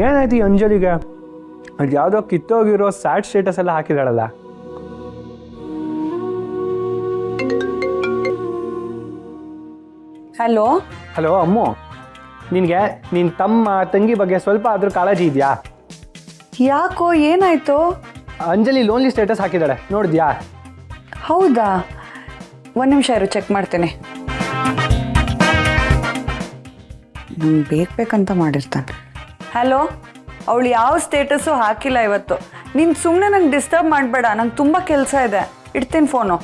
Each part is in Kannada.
ಏನಾಯ್ತು ಈ ಅಂಜಲಿಗೆ? ಅದು ಯಾವುದೋ ಕಿತ್ತೋಗಿರೋ ಸ್ಯಾಡ್ ಸ್ಟೇಟಸ್ ಎಲ್ಲ ಹಾಕಿದಾಳಲ್ಲ. ಹಲೋ ಹಲೋ ಅಮ್ಮು, ನಿನಗೆ ನಿನ್ನ ತಮ್ಮ ತಂಗಿ ಬಗ್ಗೆ ಸ್ವಲ್ಪ ಆದ್ರೂ ಕಾಳಜಿ ಇದೆಯಾ? ಯಾಕೋ ಏನಾಯ್ತು? ಅಂಜಲಿ ಲೋನ್ಲಿ ಸ್ಟೇಟಸ್ ಹಾಕಿದಾಳೆ, ನೋಡಿದ್ಯಾ? ಹೌದಾ, ಒಂದು ನಿಮಿಷ ಇರು, ಚೆಕ್ ಮಾಡ್ತೇನೆ. ಬೇಕಂತ ಮಾಡಿರ್ತಾನೆ. ಹಲೋ, ಅವಳು ಯಾವ ಸ್ಟೇಟಸ್ಸು ಹಾಕಿಲ್ಲ ಇವತ್ತು. ನೀನು ಸುಮ್ಮನೆ ನಂಗೆ ಡಿಸ್ಟರ್ಬ್ ಮಾಡಬೇಡ, ನಂಗೆ ತುಂಬ ಕೆಲಸ ಇದೆ. ಇಡ್ತೀನಿ ಫೋನು.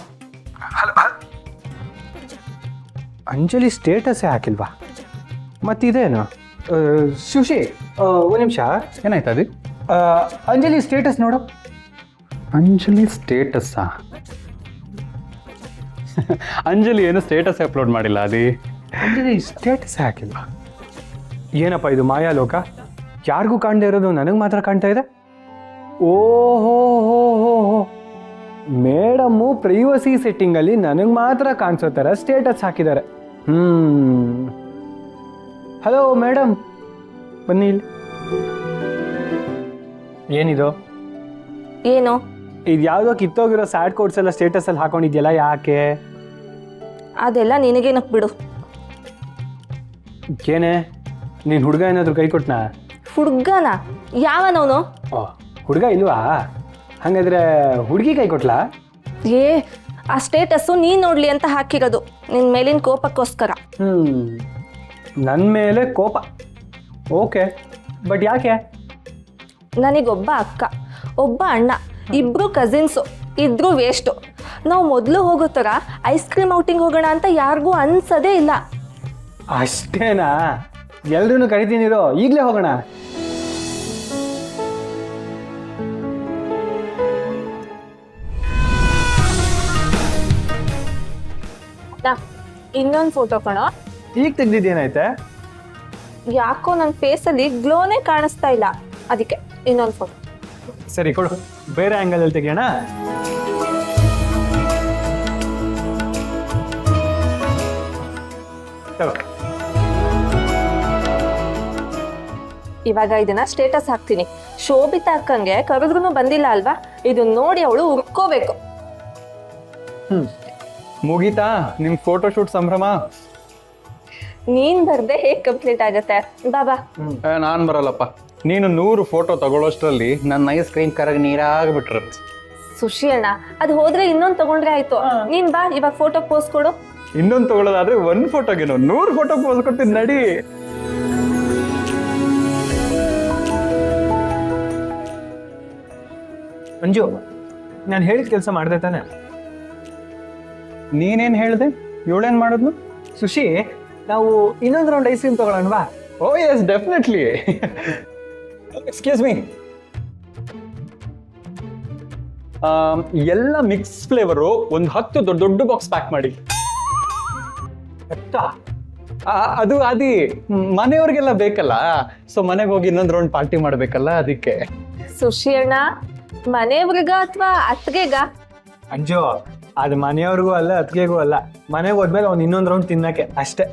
ಅಂಜಲಿ ಸ್ಟೇಟಸ್ಸೇ ಹಾಕಿಲ್ವಾ? ಮತ್ತಿದೇನು? ಸುಶಿ, ಒಂದು ನಿಮಿಷ. ಏನಾಯ್ತು ಅದು? ಅಂಜಲಿ ಸ್ಟೇಟಸ್ ನೋಡು. ಅಂಜಲಿ ಸ್ಟೇಟಸ್ಸಾ? ಅಂಜಲಿ ಏನು ಸ್ಟೇಟಸ್ ಅಪ್ಲೋಡ್ ಮಾಡಿಲ್ಲ ಅದಿ. ಅಂಜಲಿ ಸ್ಟೇಟಸ್ ಹಾಕಿಲ್ವಾ? ಏನಪ್ಪ ಇದು ಮಾಯಾಲೋಕ? ಯಾರಿಗೂ ಕಾಣದೇ ಇರೋದು ನನಗೆ ಮಾತ್ರ ಕಾಣ್ತಾ ಇದೆ. ಓಹೋ ಹೋ ಹೋ ಹೋ, ಮೇಡಮ್ಮು ಪ್ರೈವಸಿ ಸೆಟ್ಟಿಂಗಲ್ಲಿ ನನಗೆ ಮಾತ್ರ ಕಾಣಿಸೋ ಥರ ಸ್ಟೇಟಸ್ ಹಾಕಿದ್ದಾರೆ. ಹಲೋ ಮೇಡಮ್, ಬನ್ನಿ ಇಲ್ಲಿ. ಏನಿದು? ಏನು? ಇದು ಯಾವುದೋ ಕಿತ್ತೋಗಿರೋ ಸ್ಯಾಡ್ ಕೋಡ್ಸ್ ಎಲ್ಲ ಸ್ಟೇಟಸಲ್ಲಿ ಹಾಕೊಂಡಿದ್ಯಲ್ಲ, ಯಾಕೆ? ಅದೆಲ್ಲ ನಿನಗೇನಕ್ಕೆ ಬಿಡು. ಏನೇ, ನೀನು ಹುಡುಗ ಏನಾದರೂ ಕೈ ಕೊಟ್ನಾ? ಹುಡುಗನ? ಯಾವನವನು? ಓ, ಹುಡುಗ ಇಲ್ವಾ? ಹಾಗಾದ್ರೆ ಹುಡುಗಿ ಕೈ ಕೊಟ್ಲಾ? ಏ, ಆ ಸ್ಟೇಟಸ್ಸು ನೀನು ನೋಡಲಿ ಅಂತ ಹಾಕಿರೋದು, ನಿನ್ನ ಮೇಲಿನ ಕೋಪಕ್ಕೋಸ್ಕರ. ನನ್ನ ಮೇಲೆ ಕೋಪ? ಓಕೆ, ಬಟ್ ಯಾಕೆ? ನನಗೊಬ್ಬ ಅಕ್ಕ, ಒಬ್ಬ ಅಣ್ಣ, ಇಬ್ಬರು ಕಸಿನ್ಸು, ಇದ್ರೂ ವೇಸ್ಟು. ನಾವು ಮೊದಲು ಹೋಗೋ ಥರ ಐಸ್ ಕ್ರೀಮ್ ಔಟಿಂಗ್ ಹೋಗೋಣ ಅಂತ ಯಾರಿಗೂ ಅನ್ಸೋದೇ ಇಲ್ಲ. ಅಷ್ಟೇನಾ? ಎಲ್ರೂ ಕರಿತೀನಿರೋ, ಈಗಲೇ ಹೋಗೋಣ. ಇನ್ನೊಂದು ಫೋಟೋ ಕಣೋ. ಈಗ ತೆಗ್ದಿದ್ದೇನಾಯ್ತೆ? ಯಾಕೋ ನನ್ನ ಫೇಸಲ್ಲಿ ಗ್ಲೋನೇ ಕಾಣಿಸ್ತಾ ಇಲ್ಲ, ಅದಕ್ಕೆ ಇನ್ನೊಂದು ಫೋಟೋ. ಸರಿ ಕೊಡು, ಬೇರೆ ಆ್ಯಂಗಲಲ್ಲಿ ತೆಗಿಯೋಣ. ಇವಾಗ ಇದನ್ನ ಸ್ಟೇಟಸ್ ಹಾಕ್ತೀನಿ. ಶೋಭಿತಾ ಅಕ್ಕಂಗೆ ಕರೆದ್ರೂ ಬಂದಿಲ್ಲ ಅಲ್ವಾ, ಇದನ್ನ ನೋಡಿ ಅವಳು ಹುರ್ಕೋಬೇಕು. ಮುಗೀತಾ ನಿಮ್ ಫೋಟೋ ಶೂಟ್ ಸಂಭ್ರಮ? ನೀನ್ ಬರ್ದೆ ಹೇಗ್ ಕಂಪ್ಲೀಟ್ ಆಗತ್ತೆ? ಬಾಬಾ. ನಾನ್ ಬರಲ್ಲಪ್ಪ. ನೀನು 100 ಫೋಟೋ ತಗೊಳ್ಳೋಷ್ಟರಲ್ಲಿ ನನ್ನ ಐಸ್ ಕ್ರೀಮ್ ಕರಗಿ ನೀರಾಗ್ಬಿಟ್ರ. ಸುಶಿ ಅಣ್ಣ, ಅದು ಹೋದ್ರೆ ಇನ್ನೊಂದು ತಗೊಂಡ್ರೆ ಆಯ್ತು. ನೀನ್ ಬಾ, ಇವಾಗ ಫೋಟೋ ಪೋಸ್ ಕೊಡು. ಇನ್ನೊಂದು ತಗೊಳ್ಳೋದಾದ್ರೆ 1 ಫೋಟೋಗೇನು 100 ಫೋಟೋ ಪೋಸ್ ಕೊಡ್ತೀನಿ, ನಡಿ. ಮಂಜು, ನಾನು ಹೇಳಿದ ಕೆಲಸ ಮಾಡಿದೆ ತಾನೆ? ನೀನೇನ್ ಹೇಳ್ದೆ? ಇವಳೇನ್ ಮಾಡಿದ್ನು? ಸುಶಿ, ನಾವು ಇನ್ನೊಂದು ರೌಂಡ್ ಐಸ್ ಕ್ರೀಮ್ ತಗೊಳ್ಳೋಣವಾ? ಓ ಎಸ್, ಡೆಫಿನೆಟ್ಲಿ. ಎಕ್ಸ್ಕ್ಯೂಸ್ ಮೀ, ಎಲ್ಲ ಮಿಕ್ಸ್ ಫ್ಲೇವರು ಒಂದು 10 ದೊಡ್ಡ ದೊಡ್ಡ ಬಾಕ್ಸ್ ಪ್ಯಾಕ್ ಮಾಡಿ. ಅದು ಮನೆಯವ್ರಿಗೆಲ್ಲ ಬೇಕಲ್ಲ, ಸೊ ಮನೆಗೆ ಹೋಗಿ ಇನ್ನೊಂದು ರೌಂಡ್ ಪಾರ್ಟಿ ಮಾಡ್ಬೇಕಲ್ಲ, ಅದಕ್ಕೆ. ಸುಶಿ ಅಣ್ಣ, ಮನೆಯವ್ರಿಗ ಅಥವಾ ಅತ್ತಿಗೆಗ? ಅಂಜು, ಅದು ಮನೆಯವ್ರಿಗೂ ಅಲ್ಲ, ಅತ್ತಿಗೆಗೂ ಅಲ್ಲ. ಮನೆಗೆ ಹೋದ್ಮೇಲೆ ಇನ್ನೊಂದು ರೌಂಡ್ ತಿನ್ನಕ್ಕೆ ಅಷ್ಟೇ.